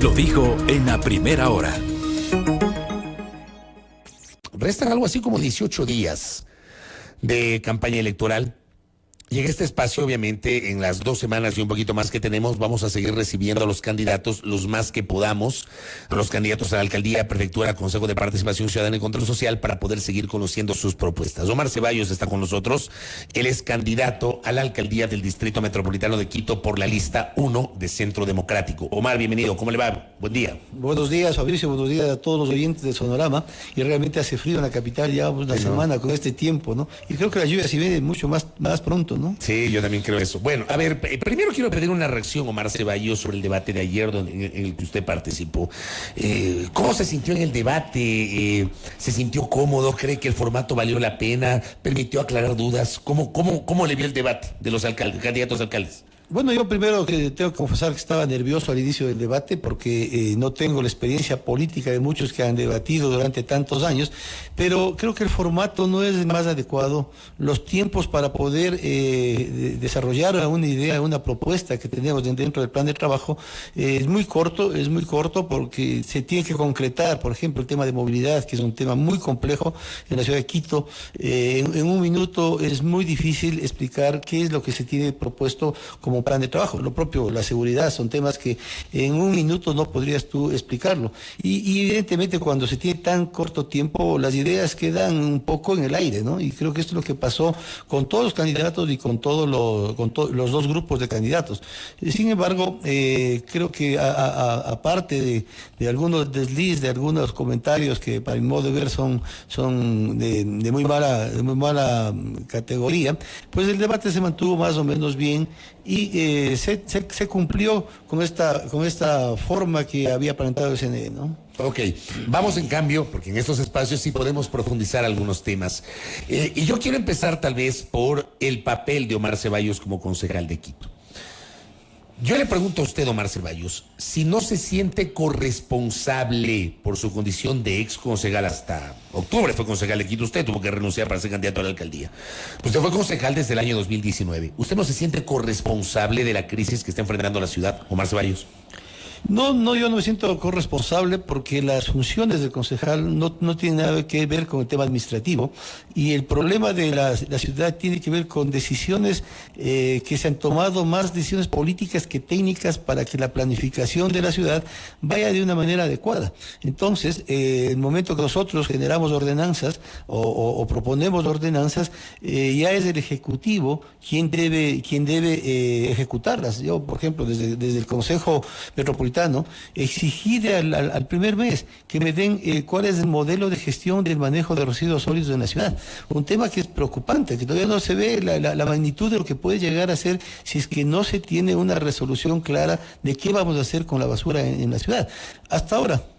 Lo dijo en la primera hora. Restan algo así como 18 días de campaña electoral. Y en este espacio, obviamente, en las 2 semanas y un poquito más que tenemos, vamos a seguir recibiendo a los candidatos, los más que podamos, a los candidatos a la alcaldía, prefectura, Consejo de Participación Ciudadana y Control Social, para poder seguir conociendo sus propuestas. Omar Ceballos está con nosotros. Él es candidato a la alcaldía del Distrito Metropolitano de Quito por la lista 1 de Centro Democrático. Omar, bienvenido. ¿Cómo le va? Buen día. Buenos días, Fabricio. Buenos días a todos los oyentes de Sonorama. Y realmente hace frío en la capital ya una semana con este tiempo, ¿no? Y creo que la lluvia sí viene mucho más pronto, ¿no? Sí, yo también creo eso. Bueno, a ver, primero quiero pedir una reacción, Omar Ceballos, sobre el debate de ayer en el que usted participó. ¿Cómo se sintió en el debate? ¿Se sintió cómodo? ¿Cree que el formato valió la pena? ¿Permitió aclarar dudas? ¿Cómo le vio el debate de los candidatos a alcaldes? Bueno, yo primero que tengo que confesar que estaba nervioso al inicio del debate porque no tengo la experiencia política de muchos que han debatido durante tantos años, pero creo que el formato no es el más adecuado. Los tiempos para poder desarrollar una idea, una propuesta que tenemos dentro del plan de trabajo es muy corto porque se tiene que concretar, por ejemplo, el tema de movilidad, que es un tema muy complejo en la ciudad de Quito. En un minuto es muy difícil explicar qué es lo que se tiene propuesto como plan de trabajo. Lo propio, la seguridad, son temas que en un minuto no podrías tú explicarlo. Y evidentemente cuando se tiene tan corto tiempo, las ideas quedan un poco en el aire, ¿no? Y creo que esto es lo que pasó con todos los candidatos y con todos los dos grupos de candidatos. Sin embargo, creo que aparte de algunos desliz, de algunos comentarios que para mi modo de ver son de muy mala categoría, pues el debate se mantuvo más o menos bien y se cumplió con esta forma que había planteado el CNE, ¿no? Ok, vamos en cambio, porque en estos espacios sí podemos profundizar algunos temas. Y yo quiero empezar tal vez por el papel de Omar Ceballos como concejal de Quito. Yo le pregunto a usted, Omar Ceballos, si no se siente corresponsable por su condición de ex concejal hasta octubre, fue concejal de Quito, usted tuvo que renunciar para ser candidato a la alcaldía. Usted fue concejal desde el año 2019. ¿Usted no se siente corresponsable de la crisis que está enfrentando la ciudad, Omar Ceballos? No, yo no me siento corresponsable porque las funciones del concejal no tienen nada que ver con el tema administrativo y el problema de la ciudad tiene que ver con decisiones que se han tomado, más decisiones políticas que técnicas para que la planificación de la ciudad vaya de una manera adecuada. Entonces, el momento que nosotros generamos ordenanzas o proponemos ordenanzas, ya es el Ejecutivo quien debe ejecutarlas. Yo, por ejemplo, desde el Consejo Metropolitano, exigir al primer mes que me den cuál es el modelo de gestión del manejo de residuos sólidos en la ciudad. Un tema que es preocupante, que todavía no se ve la magnitud de lo que puede llegar a ser si es que no se tiene una resolución clara de qué vamos a hacer con la basura en la ciudad.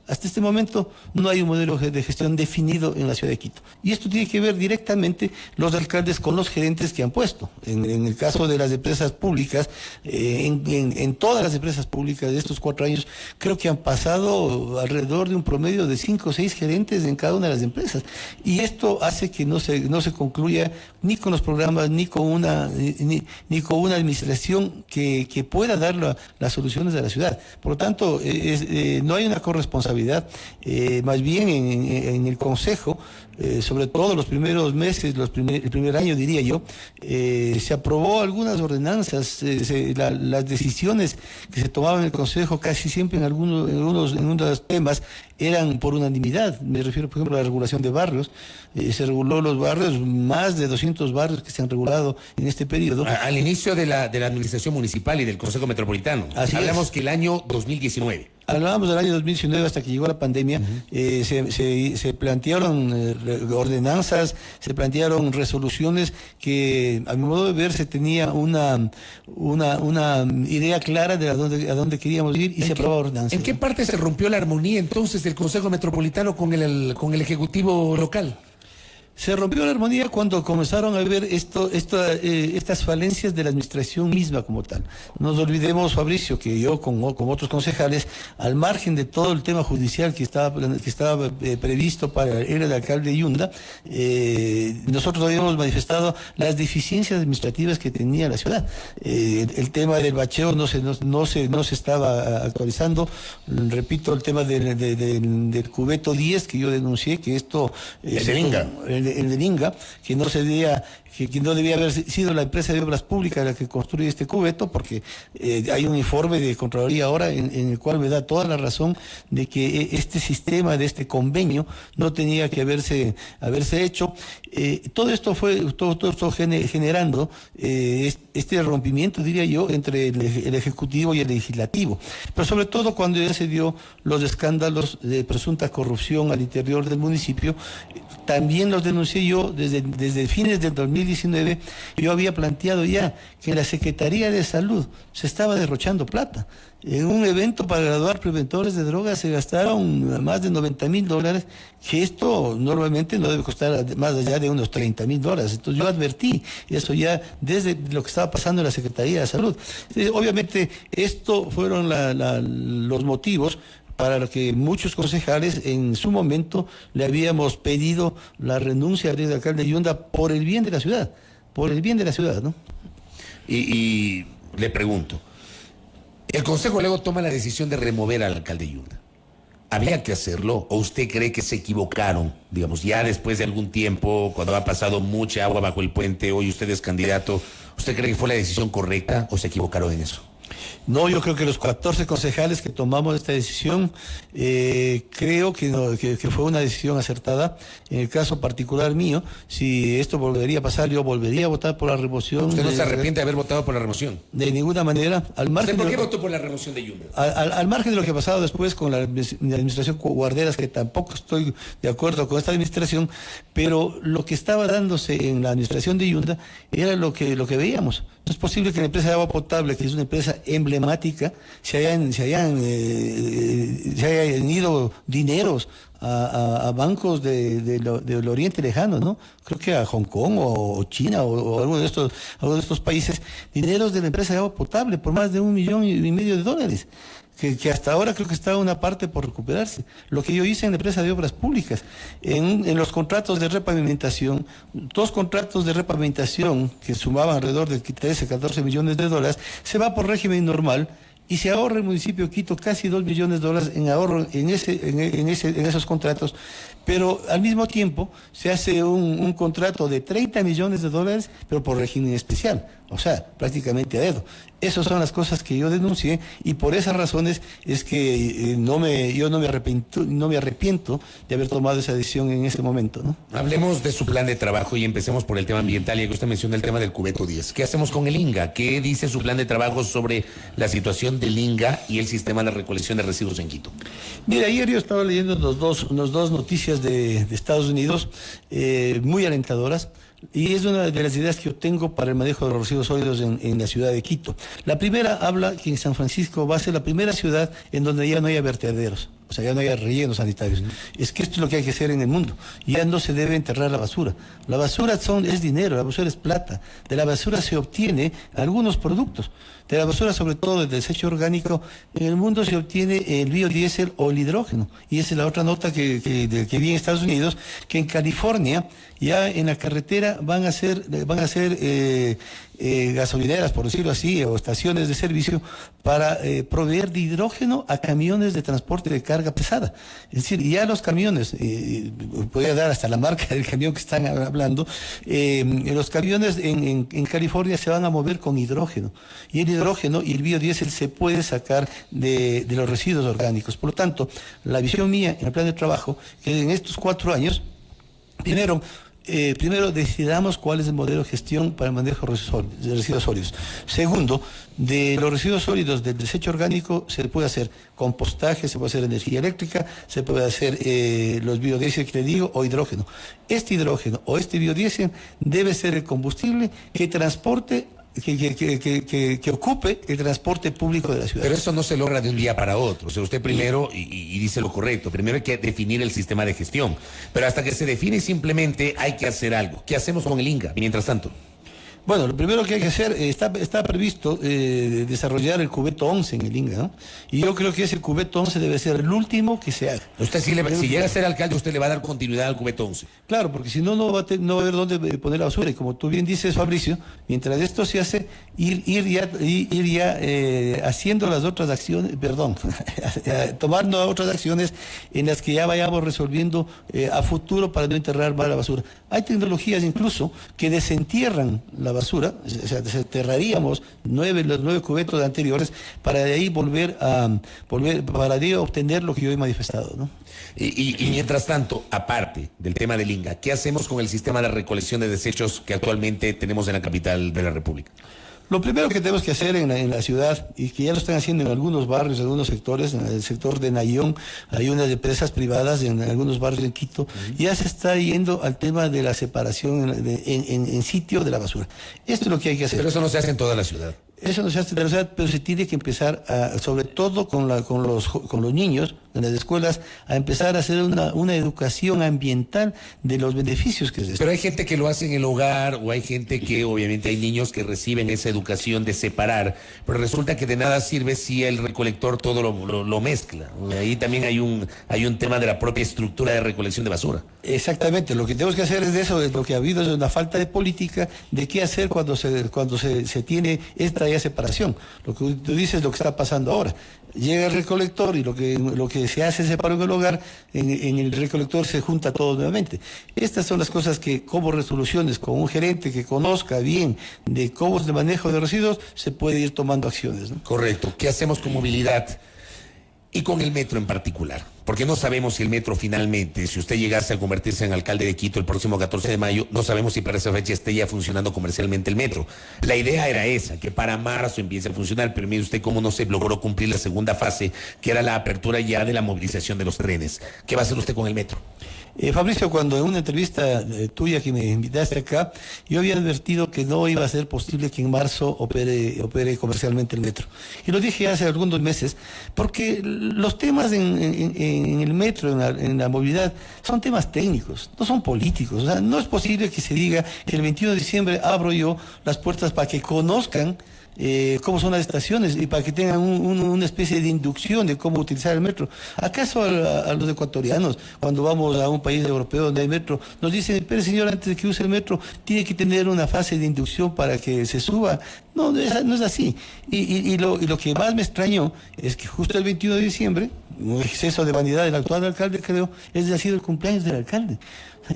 Hasta este momento no hay un modelo de gestión definido en la ciudad de Quito. Y esto tiene que ver directamente los alcaldes con los gerentes que han puesto. En el caso de las empresas públicas, en todas las empresas públicas de estos 4 años, creo que han pasado alrededor de un promedio de 5 o 6 gerentes en cada una de las empresas. Y esto hace que no se concluya ni con los programas, ni con una administración que pueda dar las soluciones a la ciudad. Por lo tanto, no hay una corresponsabilidad. Más bien en el Consejo, sobre todo los primeros meses, el primer año diría yo, se aprobó algunas ordenanzas, las decisiones que se tomaban en el Consejo casi siempre en algunos temas eran por unanimidad. Me refiero, por ejemplo, a la regulación de barrios. Se reguló los barrios, más de 200 barrios que se han regulado en este periodo. Al inicio de la administración municipal y del Consejo Metropolitano. Hablamos que el año 2019. Hablábamos del año 2019 hasta que llegó la pandemia. Se plantearon ordenanzas, se plantearon resoluciones que, a mi modo de ver, se tenía una idea clara de a dónde queríamos ir y se aprobaba ordenanzas. ¿En qué parte se rompió la armonía entonces del Consejo Metropolitano con el Ejecutivo local? Se rompió la armonía cuando comenzaron a ver estas falencias de la administración misma como tal. No nos olvidemos, Fabricio, que yo con otros concejales, al margen de todo el tema judicial que estaba previsto para el alcalde de Yunda, nosotros habíamos manifestado las deficiencias administrativas que tenía la ciudad. El tema del bacheo no se estaba actualizando. Repito, el tema del cubeto 10 que yo denuncié, que esto... el de Linga, que no debía haber sido la empresa de obras públicas la que construye este cubeto, porque hay un informe de Contraloría ahora en el cual me da toda la razón de que este sistema de este convenio no tenía que haberse hecho. Todo esto generando este rompimiento, diría yo, entre el Ejecutivo y el Legislativo, pero sobre todo cuando ya se dio los escándalos de presunta corrupción al interior del municipio. También los denuncié yo desde fines del 2019. Yo había planteado ya que la Secretaría de Salud se estaba derrochando plata. En un evento para graduar preventores de drogas se gastaron más de $90,000, que esto normalmente no debe costar más allá de unos $30,000. Entonces yo advertí eso ya desde lo que estaba pasando en la Secretaría de Salud. Obviamente esto fueron los motivos para lo que muchos concejales en su momento le habíamos pedido la renuncia al alcalde de Yunda por el bien de la ciudad, ¿no? Y le pregunto, el Consejo luego toma la decisión de remover al alcalde de Yunda. ¿Había que hacerlo o usted cree que se equivocaron? Digamos, ya después de algún tiempo, cuando ha pasado mucha agua bajo el puente, hoy usted es candidato, ¿usted cree que fue la decisión correcta o se equivocaron en eso? No, yo creo que los 14 concejales que tomamos esta decisión, creo que fue una decisión acertada. En el caso particular mío, si esto volvería a pasar, yo volvería a votar por la remoción. ¿Usted no se arrepiente de haber votado por la remoción? De ninguna manera. ¿Usted por qué votó por la remoción de Yunda? Al margen de lo que ha pasado después con la administración Guarderas, que tampoco estoy de acuerdo con esta administración, pero lo que estaba dándose en la administración de Yunda era lo que veíamos. No es posible que la empresa de agua potable, que es una empresa emblemática, se hayan ido dineros a bancos del Oriente Lejano, ¿no? Creo que a Hong Kong o China o alguno de estos países, dineros de la empresa de agua potable por más de $1,5 millones. Que hasta ahora creo que está una parte por recuperarse. Lo que yo hice en la empresa de obras públicas, en los contratos de repavimentación, 2 contratos de repavimentación que sumaban alrededor de 13-14 millones de dólares, se va por régimen normal y se ahorra el municipio de Quito casi $2 millones en ahorro en esos contratos, pero al mismo tiempo se hace un contrato de $30 millones, pero por régimen especial, o sea, prácticamente a dedo. Esas son las cosas que yo denuncié y por esas razones es que yo no me arrepiento de haber tomado esa decisión en ese momento, ¿no? Hablemos de su plan de trabajo y empecemos por el tema ambiental, ya que usted menciona el tema del cubeto 10. ¿Qué hacemos con el INGA? ¿Qué dice su plan de trabajo sobre la situación del INGA y el sistema de recolección de residuos en Quito? Mira, ayer yo estaba leyendo las dos noticias de Estados Unidos, muy alentadoras. Y es una de las ideas que yo tengo para el manejo de los residuos sólidos en la ciudad de Quito. La primera habla que en San Francisco va a ser la primera ciudad en donde ya no haya vertederos, o sea, ya no haya rellenos sanitarios. Es que esto es lo que hay que hacer en el mundo. Ya no se debe enterrar la basura. La basura es dinero, la basura es plata. De la basura se obtiene algunos productos. De la basura, sobre todo del desecho orgánico, en el mundo se obtiene el biodiesel o el hidrógeno. Y esa es la otra nota que vi en Estados Unidos, que en California ya en la carretera van a ser gasolineras, por decirlo así, o estaciones de servicio para proveer de hidrógeno a camiones de transporte de carga pesada. Es decir, ya los camiones, voy a dar hasta la marca del camión que están hablando, los camiones en California se van a mover con hidrógeno. Y el hidrógeno y el biodiesel se puede sacar de los residuos orgánicos. Por lo tanto, la visión mía en el plan de trabajo, que en estos 4 años, primero decidamos cuál es el modelo de gestión para el manejo de residuos sólidos. Segundo, de los residuos sólidos del desecho orgánico se puede hacer compostaje, se puede hacer energía eléctrica, se puede hacer los biodiesel que le digo, o hidrógeno. Este hidrógeno o este biodiesel debe ser el combustible que transporte que ocupe el transporte público de la ciudad. Pero eso no se logra de un día para otro. O sea, usted primero, y dice lo correcto, primero hay que definir el sistema de gestión. Pero hasta que se define simplemente hay que hacer algo. ¿Qué hacemos con el Inga mientras tanto? Bueno, lo primero que hay que hacer, está previsto desarrollar el cubeto 11 en el Inga, ¿no? Y yo creo que ese cubeto 11 debe ser el último que se haga. Usted si llega a ser alcalde, usted le va a dar continuidad al cubeto 11. Claro, porque si no, no va a haber dónde poner la basura. Y como tú bien dices, Fabricio, mientras esto se hace, ir ya haciendo las otras acciones, tomando otras acciones en las que ya vayamos resolviendo a futuro para no enterrar más la basura. Hay tecnologías incluso que desentierran la basura, o sea, desenterraríamos los 9 cubetos anteriores para de ahí para de ahí obtener lo que yo he manifestado, ¿no? Y mientras tanto, aparte del tema del Inga, ¿qué hacemos con el sistema de recolección de desechos que actualmente tenemos en la capital de la República? Lo primero que tenemos que hacer en la ciudad, y que ya lo están haciendo en algunos barrios, en algunos sectores, en el sector de Nayón, hay unas empresas privadas en algunos barrios de Quito, ya se está yendo al tema de la separación en sitio de la basura. Esto es lo que hay que hacer. Pero eso no se hace en toda la ciudad. Eso no se hace en la ciudad, pero se tiene que empezar, sobre todo con los niños, en las escuelas, a empezar a hacer una educación ambiental de los beneficios que se Pero hay gente que lo hace en el hogar, o hay gente que, obviamente, hay niños que reciben esa educación de separar, pero resulta que de nada sirve si el recolector todo lo mezcla. Ahí también hay un tema de la propia estructura de recolección de basura. Exactamente, lo que tenemos que hacer es de eso, es lo que ha habido es una falta de política de qué hacer cuando se tiene esta ya separación. Lo que tú dices es lo que está pasando ahora. Llega el recolector y lo que se hace separado en el hogar, en el recolector se junta todo nuevamente. Estas son las cosas que, como resoluciones, con un gerente que conozca bien de cómo es el manejo de residuos, se puede ir tomando acciones, ¿no? Correcto. ¿Qué hacemos con movilidad? Y con el metro en particular, porque no sabemos si el metro finalmente, si usted llegase a convertirse en alcalde de Quito el próximo 14 de mayo, no sabemos si para esa fecha esté ya funcionando comercialmente el metro. La idea era esa, que para marzo empiece a funcionar, pero mire usted cómo no se logró cumplir la segunda fase, que era la apertura ya de la movilización de los trenes. ¿Qué va a hacer usted con el metro? Fabricio, cuando en una entrevista tuya que me invitaste acá, yo había advertido que no iba a ser posible que en marzo opere comercialmente el metro. Y lo dije hace algunos meses, porque los temas en el metro, en la movilidad, son temas técnicos, no son políticos. O sea, no es posible que se diga que el 21 de diciembre abro yo las puertas para que conozcan cómo son las estaciones y para que tengan una especie de inducción de cómo utilizar el metro. ¿Acaso a los ecuatorianos, cuando vamos a un país europeo donde hay metro, nos dicen, pero señor, antes de que use el metro, tiene que tener una fase de inducción para que se suba? No, no es así. Y lo que más me extrañó es que justo el 21 de diciembre, un exceso de vanidad del actual alcalde, creo, ha sido el cumpleaños del alcalde.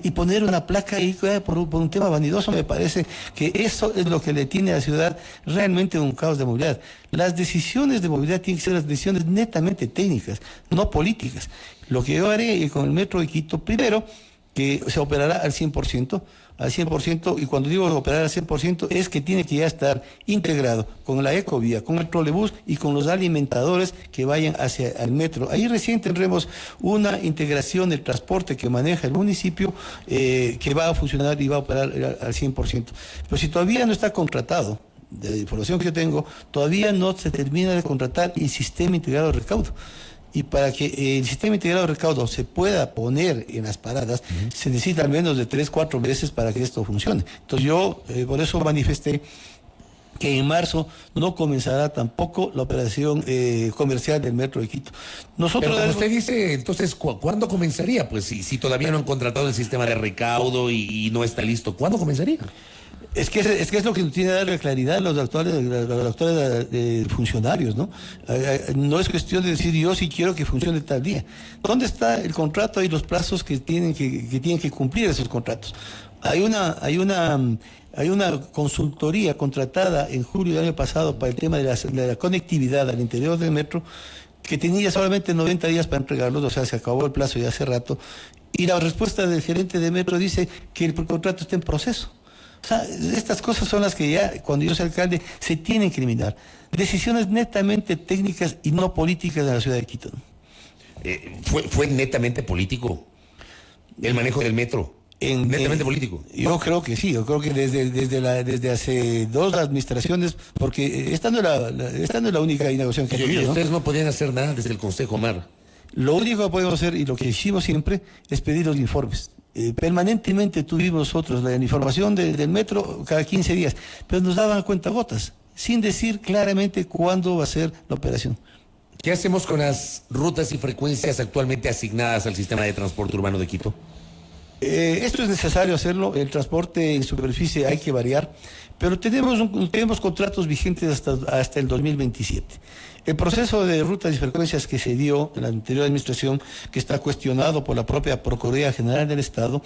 Y poner una placa ahí por un tema vanidoso, me parece que eso es lo que le tiene a la ciudad realmente un caos de movilidad. Las decisiones de movilidad tienen que ser las decisiones netamente técnicas, no políticas. Lo que yo haré con el metro de Quito, primero, que se operará al 100%, y cuando digo operar al 100% es que tiene que ya estar integrado con la ecovía, con el trolebús y con los alimentadores que vayan hacia el metro. Ahí recién tendremos una integración del transporte que maneja el municipio que va a funcionar y va a operar al 100%. Pero si todavía no está contratado, de la información que yo tengo, todavía no se termina de contratar el sistema integrado de recaudo. Y para que el sistema integrado de recaudo se pueda poner en las paradas, se necesita al menos de 3-4 meses para que esto funcione. Entonces yo por eso manifesté que en marzo no comenzará tampoco la operación comercial del metro de Quito. Nosotros, pero como usted dice, entonces, ¿cuándo comenzaría? Pues si todavía no han contratado el sistema de recaudo y no está listo, ¿cuándo comenzaría? Es que es lo que nos tiene que dar claridad a los actuales funcionarios, ¿no? No es cuestión de decir yo sí quiero que funcione tal día. ¿Dónde está el contrato y los plazos que tienen que cumplir esos contratos? Hay una consultoría contratada en julio del año pasado para el tema de la conectividad al interior del metro, que tenía solamente 90 días para entregarlos, o sea, se acabó el plazo ya hace rato, y la respuesta del gerente de metro dice que el contrato está en proceso. O sea, estas cosas son las que ya, cuando yo sea alcalde, se tienen que eliminar. Decisiones netamente técnicas y no políticas de la ciudad de Quito. ¿Fue netamente político el manejo del metro? Netamente político. Yo creo que sí, yo creo que desde hace 2 administraciones, porque esta no es la única inauguración que ha Y habido, ¿no? ustedes no podían hacer nada desde el Consejo, Omar. Lo único que podemos hacer y lo que hicimos siempre es pedir los informes. Permanentemente tuvimos nosotros la información del metro cada 15 días, pero nos daban a cuentagotas, sin decir claramente cuándo va a ser la operación. ¿Qué hacemos con las rutas y frecuencias actualmente asignadas al sistema de transporte urbano de Quito? Esto es necesario hacerlo, el transporte en superficie hay que variar, pero tenemos contratos vigentes hasta el 2027. El proceso de rutas y frecuencias que se dio en la anterior administración, que está cuestionado por la propia Procuraduría General del Estado,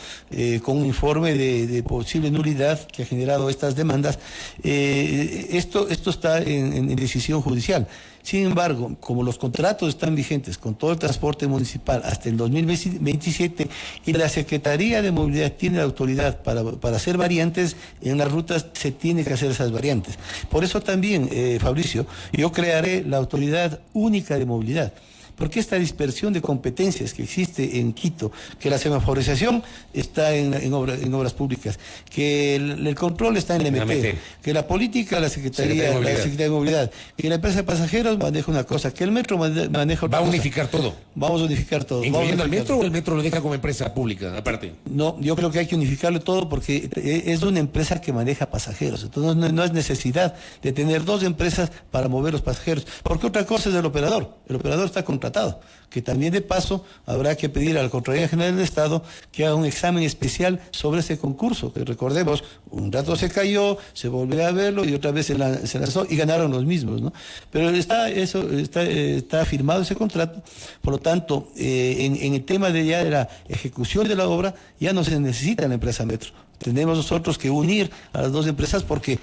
con un informe de posible nulidad que ha generado estas demandas, esto está en decisión judicial. Sin embargo, como los contratos están vigentes con todo el transporte municipal hasta el 2027 y la Secretaría de Movilidad tiene la autoridad para hacer variantes, en las rutas se tiene que hacer esas variantes. Por eso también, Fabricio, yo crearé la Autoridad Única de Movilidad. Porque esta dispersión de competencias que existe en Quito, que la semaforización está en obras públicas, que el control está en el MT, que la política, la Secretaría de Movilidad, que la empresa de pasajeros maneja una cosa, que el metro maneja otra cosa. ¿Va a unificar todo? Vamos a unificar todo. ¿Incluyendo el metro o el metro lo deja como empresa pública, aparte? No, yo creo que hay que unificarlo todo porque es una empresa que maneja pasajeros. Entonces no es necesidad de tener 2 empresas para mover los pasajeros. Porque otra cosa es el operador. El operador está contratado, que también de paso habrá que pedir a la Contraloría General del Estado que haga un examen especial sobre ese concurso, que recordemos, un rato se cayó, se volvió a verlo y otra vez se lanzó y ganaron los mismos, ¿no? Pero está firmado ese contrato, por lo tanto, en el tema de la ejecución de la obra, ya no se necesita la empresa Metro. Tenemos nosotros que unir a las 2 empresas porque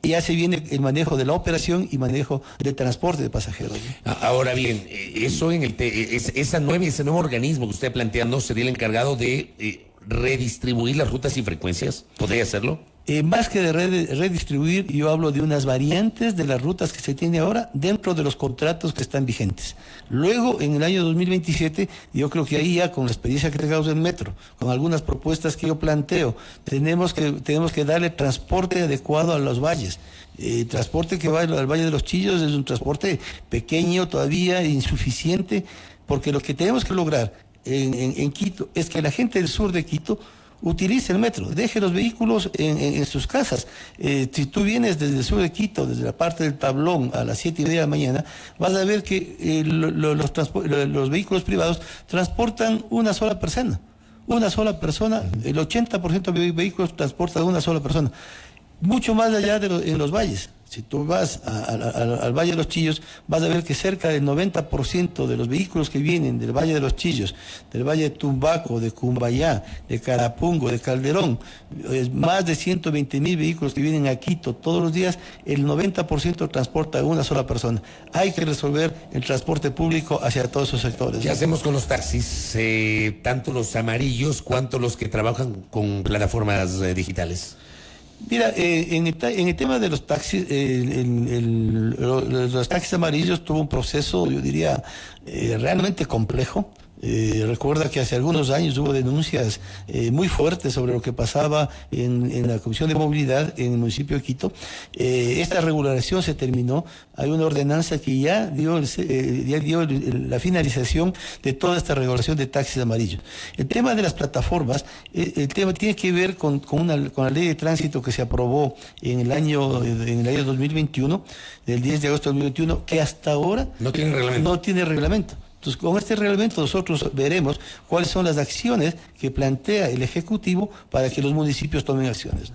ya se viene el manejo de la operación y manejo de transporte de pasajeros, ¿no? Ahora bien, ese nuevo organismo que usted plantea, ¿no sería el encargado de redistribuir las rutas y frecuencias? ¿Podría hacerlo? Más que de redistribuir, yo hablo de unas variantes de las rutas que se tiene ahora dentro de los contratos que están vigentes. Luego, en el año 2027, yo creo que ahí ya con la experiencia que tengamos en metro, con algunas propuestas que yo planteo, tenemos que darle transporte adecuado a los valles. Transporte que va al Valle de los Chillos es un transporte pequeño todavía, insuficiente, porque lo que tenemos que lograr en Quito es que la gente del sur de Quito utilice el metro, deje los vehículos en sus casas. Si tú vienes desde el sur de Quito, desde la parte del Tablón a las 7:30 de la mañana, vas a ver que los vehículos privados transportan una sola persona. El 80% de vehículos transportan una sola persona. Mucho más allá en los valles. Si tú vas al Valle de los Chillos, vas a ver que cerca del 90% de los vehículos que vienen del Valle de los Chillos, del Valle de Tumbaco, de Cumbayá, de Carapungo, de Calderón, más de 120.000 vehículos que vienen a Quito todos los días, el 90% transporta a una sola persona. Hay que resolver el transporte público hacia todos esos sectores. ¿Qué hacemos con los taxis, tanto los amarillos cuanto los que trabajan con plataformas digitales? Mira, en el tema de los taxis, los taxis amarillos tuvo un proceso, yo diría, realmente complejo. Recuerda que hace algunos años hubo denuncias muy fuertes sobre lo que pasaba en la Comisión de Movilidad en el municipio de Quito. Esta regularización se terminó. Hay una ordenanza que ya dio la finalización de toda esta regulación de taxis amarillos. El tema de las plataformas, el tema tiene que ver con la ley de tránsito que se aprobó en el año 2021, del 10 de agosto de 2021, que hasta ahora no tiene reglamento. Entonces, con este reglamento nosotros veremos cuáles son las acciones que plantea el Ejecutivo para que los municipios tomen acciones.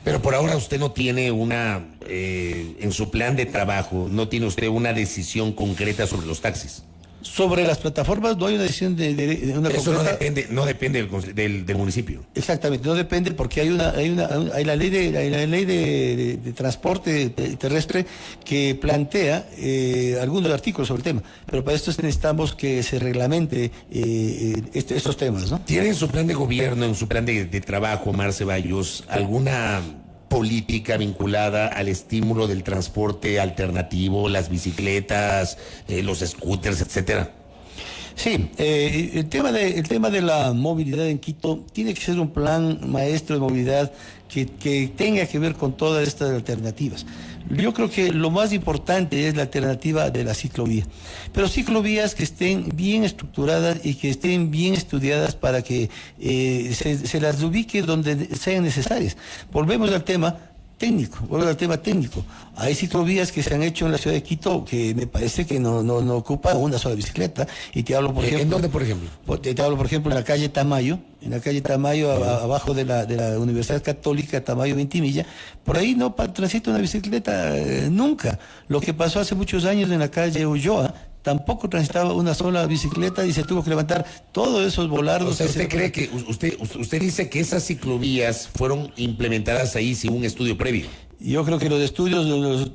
Pero por ahora usted no tiene en su plan de trabajo, no tiene usted una decisión concreta sobre los taxis. Sobre las plataformas no hay una decisión de una Eso concreta. no depende del municipio. Exactamente, no depende porque hay la ley de transporte terrestre que plantea algunos artículos sobre el tema, pero para esto necesitamos que se reglamente estos temas, ¿no? ¿Tiene en su plan de gobierno, en su plan de trabajo, Omar Ceballos, alguna política vinculada al estímulo del transporte alternativo, las bicicletas, los scooters, etcétera? Sí, el tema de la movilidad en Quito tiene que ser un plan maestro de movilidad que tenga que ver con todas estas alternativas. Yo creo que lo más importante es la alternativa de la ciclovía, pero ciclovías que estén bien estructuradas y que estén bien estudiadas para que se las ubique donde sean necesarias. Volvemos al tema técnico. Hay ciclovías que se han hecho en la ciudad de Quito que me parece que no ocupan una sola bicicleta. Y te hablo, por ejemplo... ¿En dónde, por ejemplo? Te hablo, por ejemplo, en la calle Tamayo, abajo de la Universidad Católica, Tamayo, Ventimilla. Por ahí no transita una bicicleta nunca. Lo que pasó hace muchos años en la calle Ulloa, tampoco transitaba una sola bicicleta y se tuvo que levantar todos esos volardos. O sea, usted dice que esas ciclovías fueron implementadas ahí sin un estudio previo. Yo creo que los estudios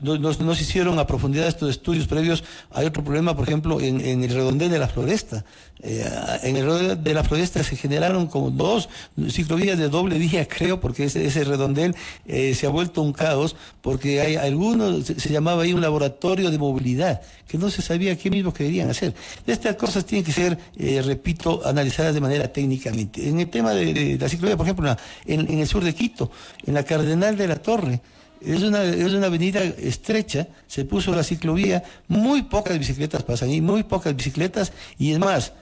no se hicieron a profundidad estos estudios previos. Hay otro problema, por ejemplo, en el redondel de la Floresta. En el redondel de la Floresta se generaron como 2 ciclovías de doble vía, creo, porque ese redondel se ha vuelto un caos, porque hay algunos, se llamaba ahí un laboratorio de movilidad, que no se sabía qué mismo querían hacer. Estas cosas tienen que ser, repito, analizadas de manera técnicamente. En el tema de la ciclovía, por ejemplo, en el sur de Quito, en la Cardenal de la Torre, es una avenida estrecha, se puso la ciclovía, muy pocas bicicletas pasan ahí, y es más,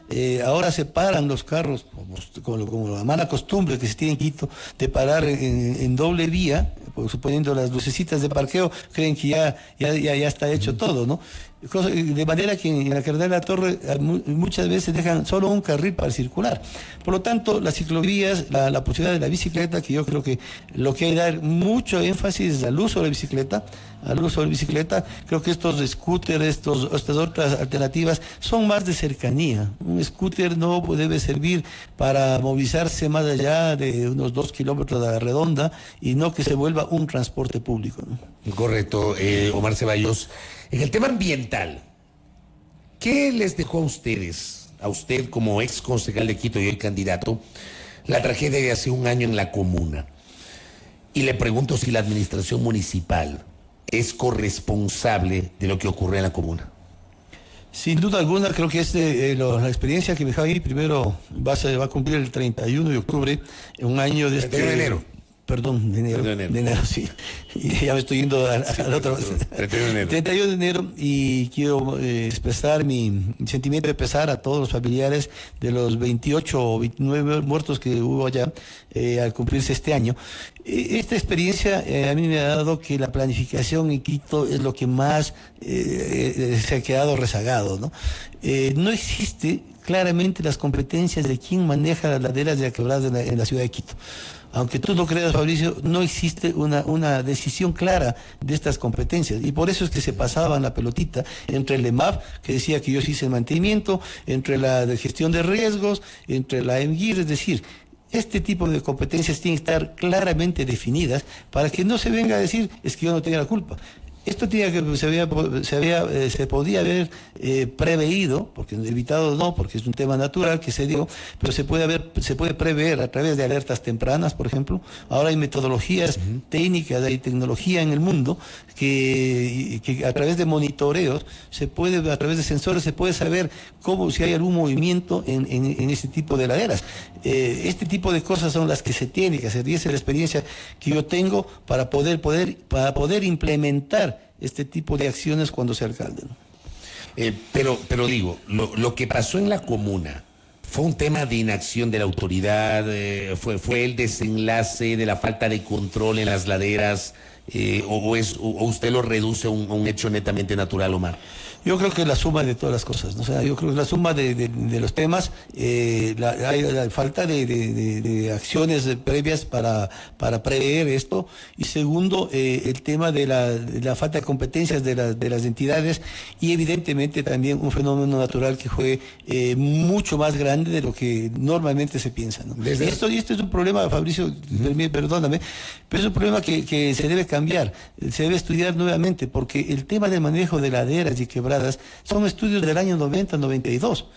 ahora se paran los carros, como la mala costumbre que se tiene en Quito, de parar en doble vía, suponiendo las lucecitas de parqueo, creen que ya está hecho todo, ¿no? De manera que en la Cardenal de la Torre muchas veces dejan solo un carril para circular. Por lo tanto, las ciclovías, la posibilidad de la bicicleta, que yo creo que lo que hay que dar mucho énfasis es al uso de la bicicleta, creo que estos scooters, estas otras alternativas son más de cercanía. Un scooter no debe servir para movilizarse más allá de unos 2 kilómetros a la redonda y no que se vuelva un transporte público, ¿no? Correcto, Omar Ceballos. En el tema ambiental, ¿qué les dejó a usted como ex concejal de Quito y hoy candidato, la tragedia de hace un año en la comuna? Y le pregunto si la administración municipal es corresponsable de lo que ocurre en la comuna. Sin duda alguna, creo que la experiencia que me dejó ahí, primero va a cumplir el 31 de octubre, un año de 31 de enero. Perdón, de enero, sí. Y ya me estoy yendo al otro. 31 de enero, y quiero expresar mi sentimiento de pesar a todos los familiares de los 28 o 29 muertos que hubo allá al cumplirse este año. Esta experiencia a mí me ha dado que la planificación en Quito es lo que más se ha quedado rezagado, ¿no? No existe claramente las competencias de quién maneja las laderas de la quebrada en la ciudad de Quito. Aunque tú no creas, Fabricio, no existe una decisión clara de estas competencias. Y por eso es que se pasaban la pelotita entre el EMAP, que decía que yo sí hice el mantenimiento, entre la de gestión de riesgos, entre la EMGIR, es decir, este tipo de competencias tienen que estar claramente definidas para que no se venga a decir es que yo no tengo la culpa. Esto se podía haber preveído, porque evitado no, porque es un tema natural que se dio, pero se puede prever a través de alertas tempranas, por ejemplo. Ahora hay metodologías técnicas, hay tecnología en el mundo que a través de monitoreos a través de sensores se puede saber si hay algún movimiento en este tipo de laderas. Este tipo de cosas son las que se tiene que hacer, y esa es la experiencia que yo tengo para poder implementar este tipo de acciones cuando sea alcalde, ¿no? Pero digo, lo que pasó en la comuna fue un tema de inacción de la autoridad, fue el desenlace de la falta de control en las laderas, o usted lo reduce a un hecho netamente natural, Omar. Yo creo que es la suma de todas las cosas, ¿no? O sea, yo creo que es la suma de los temas, hay la falta de acciones previas para prever esto, y segundo, el tema de la falta de competencias de las entidades, y evidentemente también un fenómeno natural que fue mucho más grande de lo que normalmente se piensa, ¿no? Y esto es un problema, Fabricio, perdóname, pero es un problema que se debe cambiar, se debe estudiar nuevamente, porque el tema del manejo de laderas y quebradas son estudios del año 90-92.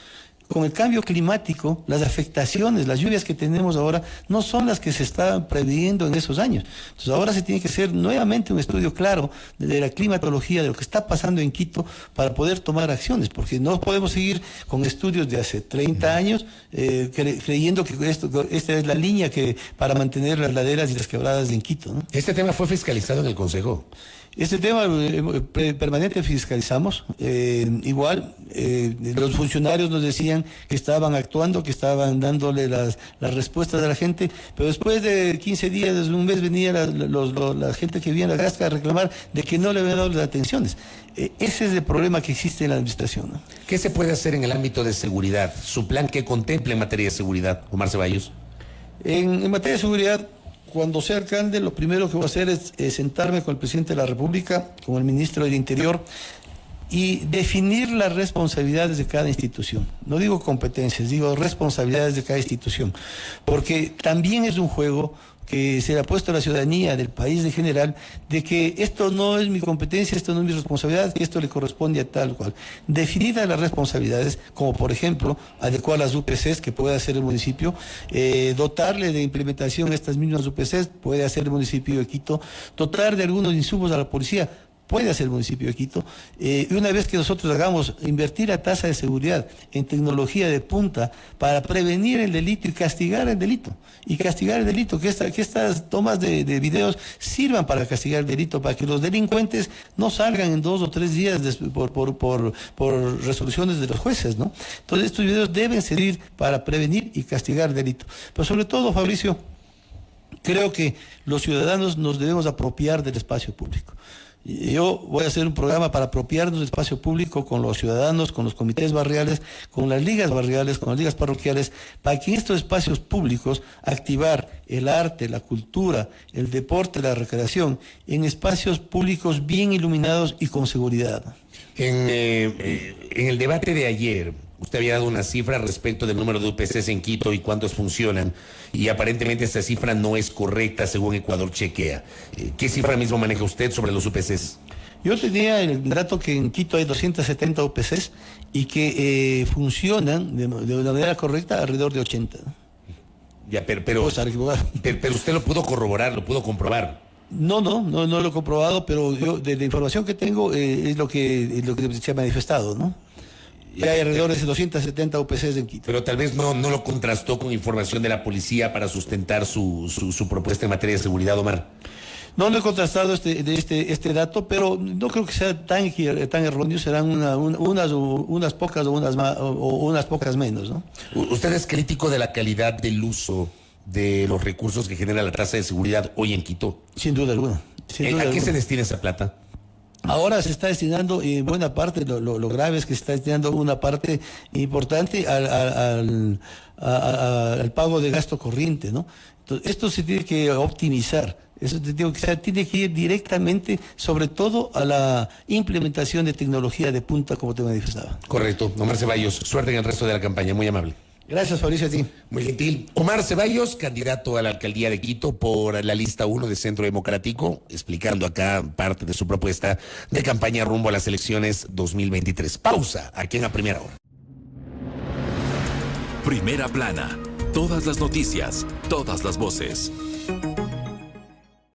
con el cambio climático, las afectaciones, las lluvias que tenemos ahora, no son las que se estaban previendo en esos años. Entonces ahora se tiene que hacer nuevamente un estudio claro de la climatología, de lo que está pasando en Quito, para poder tomar acciones, porque no podemos seguir con estudios de hace 30 años creyendo que esta es la línea que para mantener las laderas y las quebradas en Quito, ¿no? Este tema fue fiscalizado en el Consejo. Este tema permanente fiscalizamos. Igual, los funcionarios nos decían que estaban actuando, que estaban dándole las respuestas a la gente, pero después de 15 días, desde un mes, venía la gente que viene a Gasca a reclamar de que no le habían dado las atenciones. Ese es el problema que existe en la administración, ¿no? ¿Qué se puede hacer en el ámbito de seguridad? ¿Su plan qué contempla en materia de seguridad, Omar Ceballos? En materia de seguridad, cuando sea alcalde, lo primero que voy a hacer es sentarme con el presidente de la República, con el ministro del Interior, y definir las responsabilidades de cada institución. No digo competencias, digo responsabilidades de cada institución, porque también es un juego que se le ha puesto a la ciudadanía del país en general, de que esto no es mi competencia, esto no es mi responsabilidad, que esto le corresponde a tal cual. Definidas las responsabilidades, como por ejemplo, adecuar las UPCs que puede hacer el municipio, dotarle de implementación estas mismas UPCs, puede hacer el municipio de Quito, dotar de algunos insumos a la policía, puede hacer el municipio de Quito, y una vez que nosotros hagamos invertir la tasa de seguridad en tecnología de punta para prevenir el delito y castigar el delito, que estas tomas de videos sirvan para castigar el delito, para que los delincuentes no salgan en 2 o 3 días por resoluciones de los jueces, ¿no? Entonces estos videos deben servir para prevenir y castigar el delito. Pero sobre todo, Fabricio, creo que los ciudadanos nos debemos apropiar del espacio público. Yo voy a hacer un programa para apropiarnos del espacio público con los ciudadanos, con los comités barriales, con las ligas barriales, con las ligas parroquiales, para que en estos espacios públicos activar el arte, la cultura, el deporte, la recreación, en espacios públicos bien iluminados y con seguridad. En el debate de ayer, usted había dado una cifra respecto del número de UPCs en Quito y cuántos funcionan, y aparentemente esta cifra no es correcta según Ecuador chequea. ¿Qué cifra mismo maneja usted sobre los UPCs? Yo tenía el dato que en Quito hay 270 UPCs y que funcionan de una manera correcta alrededor de 80. Ya, pero usted lo pudo corroborar, lo pudo comprobar. No lo he comprobado, pero yo de la información que tengo es lo que se ha manifestado, ¿no? Y hay alrededor de 270 UPCs en Quito. Pero tal vez no lo contrastó con información de la policía para sustentar su propuesta en materia de seguridad, Omar. No he contrastado este dato, pero no creo que sea tan erróneo, serán unas pocas o unas pocas menos, ¿no? ¿Usted es crítico de la calidad del uso de los recursos que genera la tasa de seguridad hoy en Quito? Sin duda alguna. ¿A qué se destina esa plata? Ahora se está destinando en buena parte, lo grave es que se está destinando una parte importante al pago de gasto corriente, ¿no? Entonces, esto se tiene que optimizar, tiene que ir directamente, sobre todo, a la implementación de tecnología de punta, como te manifestaba. Correcto. Omar Ceballos, suerte en el resto de la campaña, muy amable. Gracias, Fabricio, a ti. Muy gentil. Omar Ceballos, candidato a la alcaldía de Quito por la lista 1 de Centro Democrático, explicando acá parte de su propuesta de campaña rumbo a las elecciones 2023. Pausa, aquí en la primera hora. Primera plana. Todas las noticias, todas las voces.